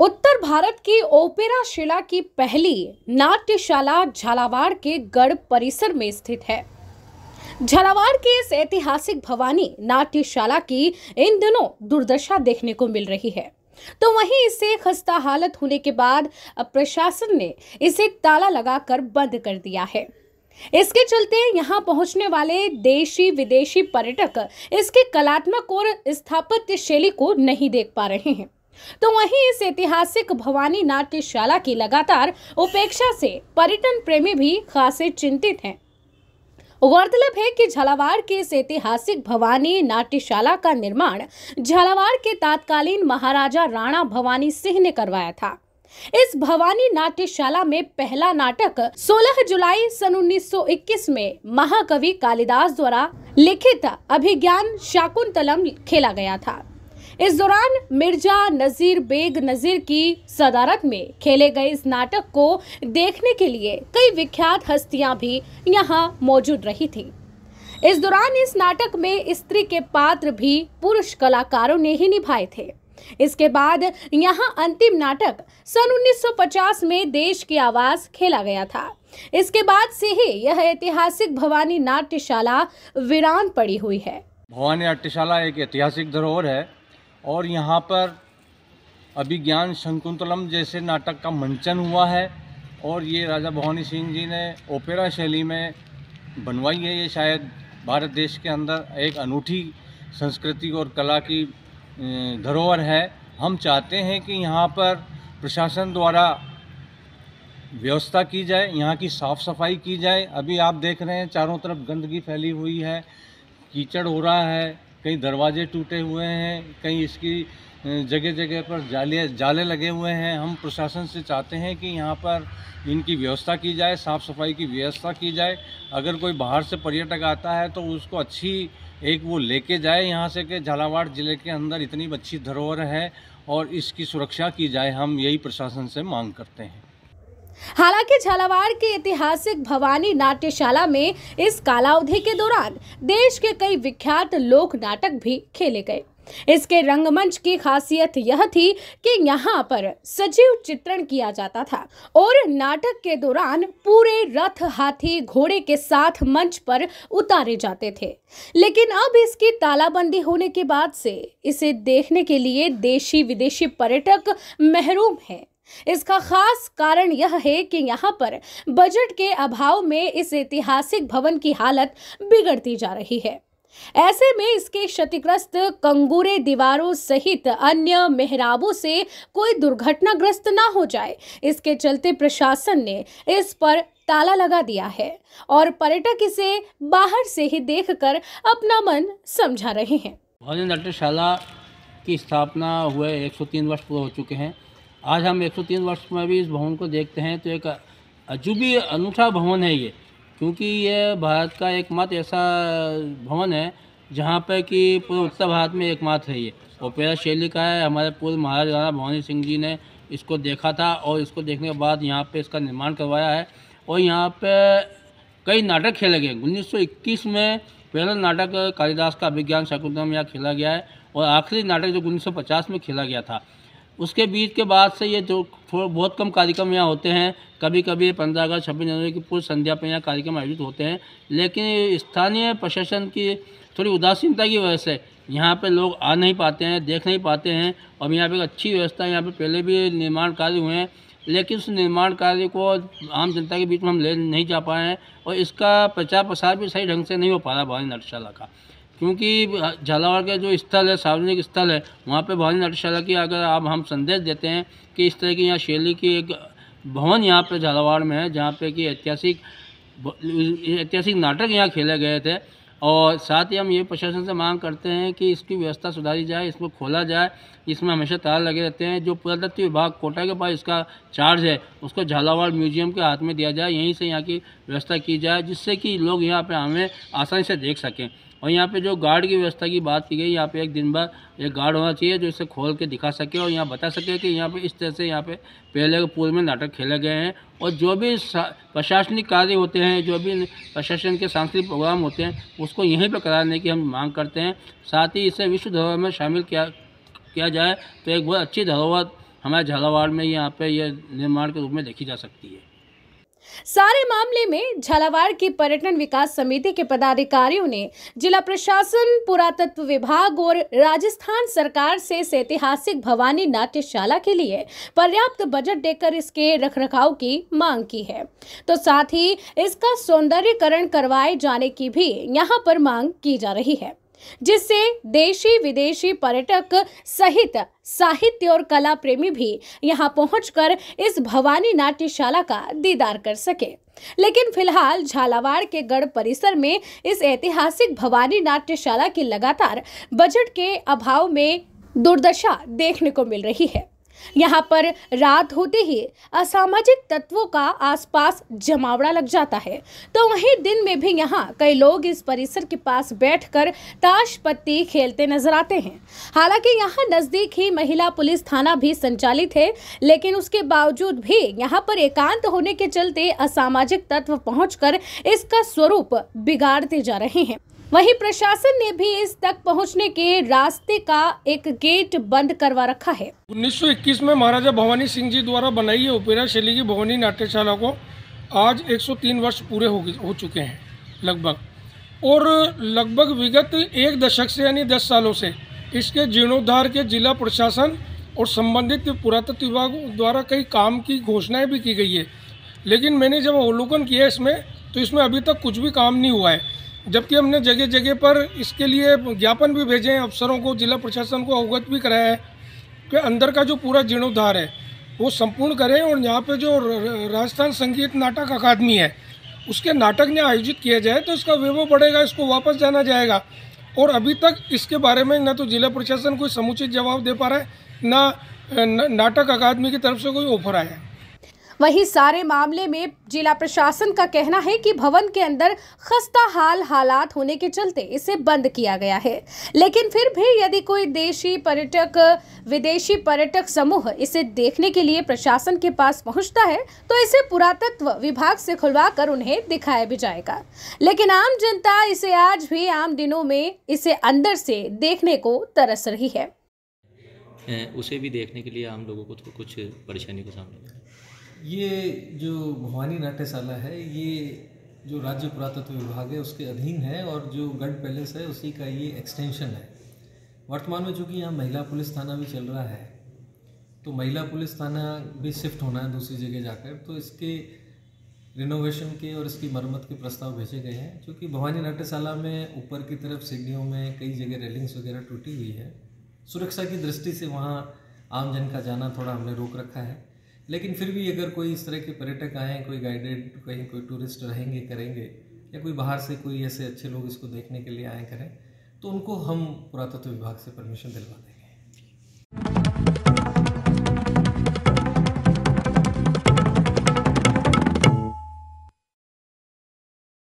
उत्तर भारत की ओपेरा शिला की पहली नाट्यशाला झालावाड़ के गढ़ परिसर में स्थित है। झालावाड़ के इस ऐतिहासिक भवानी नाट्यशाला की इन दिनों दुर्दशा देखने को मिल रही है, तो वहीं इसे खस्ता हालत होने के बाद अब प्रशासन ने इसे ताला लगाकर बंद कर दिया है। इसके चलते यहां पहुंचने वाले देशी विदेशी पर्यटक इसके कलात्मक और स्थापत्य शैली को नहीं देख पा रहे हैं। तो वहीं इस ऐतिहासिक भवानी नाट्यशाला की लगातार उपेक्षा से पर्यटन प्रेमी भी खासे चिंतित हैं। गौरतलब है कि झालावाड़ के इस ऐतिहासिक भवानी नाट्यशाला का निर्माण झालावाड़ के तत्कालीन महाराजा राणा भवानी सिंह ने करवाया था। इस भवानी नाट्यशाला में पहला नाटक 16 जुलाई सन 1921 में महाकवि कालिदास द्वारा लिखित अभिज्ञान शाकुंतलम खेला गया था। इस दौरान मिर्जा नजीर बेग नजीर की सदारत में खेले गए इस नाटक को देखने के लिए कई विख्यात हस्तियां भी यहां मौजूद रही थी। इस दौरान इस नाटक में स्त्री के पात्र भी पुरुष कलाकारों ने ही निभाए थे। इसके बाद यहां अंतिम नाटक सन 1950 में देश की आवाज खेला गया था। इसके बाद से ही यह ऐतिहासिक भवानी नाट्यशाला वीरान पड़ी हुई है। भवानी नाट्यशाला एक ऐतिहासिक धरोहर है और यहाँ पर अभिज्ञान शकुंतलम जैसे नाटक का मंचन हुआ है और ये राजा भवानी सिंह जी ने ओपेरा शैली में बनवाई है। ये शायद भारत देश के अंदर एक अनूठी संस्कृति और कला की धरोहर है। हम चाहते हैं कि यहाँ पर प्रशासन द्वारा व्यवस्था की जाए, यहाँ की साफ़ सफाई की जाए। अभी आप देख रहे हैं चारों तरफ गंदगी फैली हुई है, कीचड़ हो रहा है, कई दरवाजे टूटे हुए हैं, कई इसकी जगह जगह पर जाले लगे हुए हैं। हम प्रशासन से चाहते हैं कि यहाँ पर इनकी व्यवस्था की जाए, साफ़ सफाई की व्यवस्था की जाए। अगर कोई बाहर से पर्यटक आता है तो उसको अच्छी एक वो लेके जाए यहाँ से कि झालावाड़ ज़िले के अंदर इतनी अच्छी धरोहर है और इसकी सुरक्षा की जाए। हम यही प्रशासन से मांग करते हैं। हालांकि झालावाड़ के ऐतिहासिक भवानी नाट्यशाला में इस कालावधि के दौरान देश के कई विख्यात लोक नाटक भी खेले गए। इसके रंगमंच की खासियत यह थी कि यहाँ पर सजीव चित्रण किया जाता था और नाटक के दौरान पूरे रथ, हाथी, घोड़े के साथ मंच पर उतारे जाते थे। लेकिन अब इसकी तालाबंदी होने के बाद से इसे देखने के लिए देशी विदेशी पर्यटक महरूम हैं। इसका खास कारण यह है कि यहाँ पर बजट के अभाव में इस ऐतिहासिक भवन की हालत बिगड़ती जा रही है। ऐसे में इसके क्षतिग्रस्त कंगूरे दीवारों सहित अन्य मेहराबों से कोई दुर्घटनाग्रस्त ना हो जाए, इसके चलते प्रशासन ने इस पर ताला लगा दिया है और पर्यटक इसे बाहर से ही देखकर अपना मन समझा रहे हैं। भवानी नाट्यशाला की स्थापना हुए 103 वर्ष पूरे हो चुके हैं। आज हम 103 वर्ष में भी इस भवन को देखते हैं तो एक अजूबी अनूठा भवन है ये, क्योंकि ये भारत का एकमात्र ऐसा भवन है जहाँ पर कि पूरे उत्तर भारत में एकमात्र है। ये ओपेरा शैली का है। हमारे पूर्व महाराजा राणा भवानी सिंह जी ने इसको देखा था और इसको देखने के बाद यहाँ पे इसका निर्माण करवाया है और यहाँ पे कई नाटक खेले गए। 1921 में पहला नाटक कालिदास का अभिज्ञान शाकुंतलम यहाँ खेला गया है और आखिरी नाटक जो 1950 में खेला गया था। उसके बीच के बाद से ये जो बहुत कम कार्यक्रम यहाँ होते हैं। कभी कभी 15 अगस्त 26 जनवरी की पूर्व संध्या पर यहाँ कार्यक्रम आयोजित होते हैं, लेकिन स्थानीय प्रशासन की थोड़ी उदासीनता की वजह से यहाँ पे लोग आ नहीं पाते हैं, देख नहीं पाते हैं। और यहाँ पे अच्छी व्यवस्था, यहाँ पे पहले भी निर्माण कार्य हुए हैं, लेकिन उस निर्माण कार्य को आम जनता के बीच में हम ले नहीं जा पाए हैं और इसका प्रचार प्रसार भी सही ढंग से नहीं हो पा रहा भवानी नाट्यशाला का। क्योंकि झालावाड़ का जो स्थल है, सार्वजनिक स्थल है, वहाँ पे भवानी नाट्यशाला की अगर आप हम संदेश देते हैं कि इस तरह की यहाँ शैली की एक भवन यहाँ पे झालावाड़ में है जहाँ पे कि ऐतिहासिक नाटक यहाँ खेले गए थे। और साथ ही हम ये प्रशासन से मांग करते हैं कि इसकी व्यवस्था सुधारी जाए, इसको खोला जाए। इसमें हमेशा ताला लगे रहते हैं। जो पुरातत्व विभाग कोटा के पास इसका चार्ज है उसको झालावाड़ म्यूजियम के हाथ में दिया जाए, यहीं से यहाँ की व्यवस्था की जाए जिससे कि लोग यहाँ पे हमें आसानी से देख सकें। और यहाँ पे जो गार्ड की व्यवस्था की बात की गई, यहाँ पे एक दिन भर एक गार्ड होना चाहिए जो इसे खोल के दिखा सके और यहाँ बता सके कि यहाँ पे इस तरह से यहाँ पे पहले के पूर्व में नाटक खेले गए हैं। और जो भी प्रशासनिक कार्य होते हैं, जो भी प्रशासन के सांस्कृतिक प्रोग्राम होते हैं, उसको यहीं पर कराने की हम मांग करते हैं। साथ ही इसे विश्व धरोहर में शामिल किया जाए तो एक बहुत अच्छी धरोहर हमारे झालावाड़ में यहाँ पे ये निर्माण के रूप में देखी जा सकती है। सारे मामले में झालावाड़ की पर्यटन विकास समिति के पदाधिकारियों ने जिला प्रशासन, पुरातत्व विभाग और राजस्थान सरकार से इस ऐतिहासिक भवानी नाट्यशाला के लिए पर्याप्त बजट देकर इसके रखरखाव की मांग की है, तो साथ ही इसका सौंदर्यीकरण करवाए जाने की भी यहां पर मांग की जा रही है, जिससे देशी विदेशी पर्यटक सहित साहित्य और कला प्रेमी भी यहां पहुंचकर इस भवानी नाट्यशाला का दीदार कर सके। लेकिन फिलहाल झालावाड़ के गढ़ परिसर में इस ऐतिहासिक भवानी नाट्यशाला की लगातार बजट के अभाव में दुर्दशा देखने को मिल रही है। यहाँ पर रात होते ही असामाजिक तत्वों का आसपास जमावड़ा लग जाता है, तो वहीं दिन में भी यहाँ कई लोग इस परिसर के पास बैठकर ताश पत्ती खेलते नजर आते हैं। हालांकि यहाँ नजदीक ही महिला पुलिस थाना भी संचालित है, लेकिन उसके बावजूद भी यहाँ पर एकांत होने के चलते असामाजिक तत्व पहुंचकर इसका स्वरूप बिगाड़ते जा रहे हैं। वहीं प्रशासन ने भी इस तक पहुंचने के रास्ते का एक गेट बंद करवा रखा है। 1921 में महाराजा भवानी सिंह जी द्वारा बनाई है ओपेरा शैली की भवानी नाट्यशाला को आज 103 वर्ष पूरे हो चुके हैं लगभग, और लगभग विगत एक दशक से यानी 10 सालों से इसके जीर्णोद्धार के जिला प्रशासन और संबंधित पुरातत्व विभाग द्वारा कई काम की घोषणाएं भी की गई है, लेकिन मैंने जब अवलोकन किया तो इसमें अभी तक कुछ भी काम नहीं हुआ है। जबकि हमने जगह जगह पर इसके लिए ज्ञापन भी भेजे हैं, अफसरों को, जिला प्रशासन को अवगत भी कराया है कि अंदर का जो पूरा जीर्णोद्धार है वो संपूर्ण करें, और यहाँ पे जो राजस्थान संगीत नाटक अकादमी है उसके नाटक ने आयोजित किया जाए तो इसका वैभव बढ़ेगा, इसको वापस जाना जाएगा। और अभी तक इसके बारे में न तो जिला प्रशासन कोई समुचित जवाब दे पा रहा है, न नाटक अकादमी की तरफ से कोई ऑफर आया है। वहीं सारे मामले में जिला प्रशासन का कहना है कि भवन के अंदर खस्ता हालात होने के चलते इसे बंद किया गया है, लेकिन फिर भी यदि कोई देशी पर्यटक, विदेशी पर्यटक समूह इसे देखने के लिए प्रशासन के पास पहुंचता है तो इसे पुरातत्व विभाग से खुलवाकर उन्हें दिखाया भी जाएगा। लेकिन आम जनता इसे आज भी आम दिनों में इसे अंदर से देखने को तरस रही है। उसे भी देखने के लिए आम लोगों को तो कुछ परेशानी का सामना। ये जो भवानी नाट्यशाला है ये जो राज्य पुरातत्व विभाग है उसके अधीन है, और जो गढ़ पैलेस है उसी का ये एक्सटेंशन है। वर्तमान में चूँकि यहाँ महिला पुलिस थाना भी चल रहा है, तो महिला पुलिस थाना भी शिफ्ट होना है दूसरी जगह जाकर, तो इसके रिनोवेशन के और इसकी मरम्मत के प्रस्ताव भेजे गए हैं। क्योंकि भवानी नाट्यशाला में ऊपर की तरफ सीढ़ियों में कई जगह रेलिंग्स वगैरह टूटी हुई है, सुरक्षा की दृष्टि से वहाँ आम जन का जाना थोड़ा हमने रोक रखा है। लेकिन फिर भी अगर कोई इस तरह के पर्यटक आएँ, कोई गाइडेड, कहीं कोई टूरिस्ट रहेंगे करेंगे, या कोई बाहर से कोई ऐसे अच्छे लोग इसको देखने के लिए आए करें, तो उनको हम पुरातत्व विभाग से परमिशन दिलवा देंगे।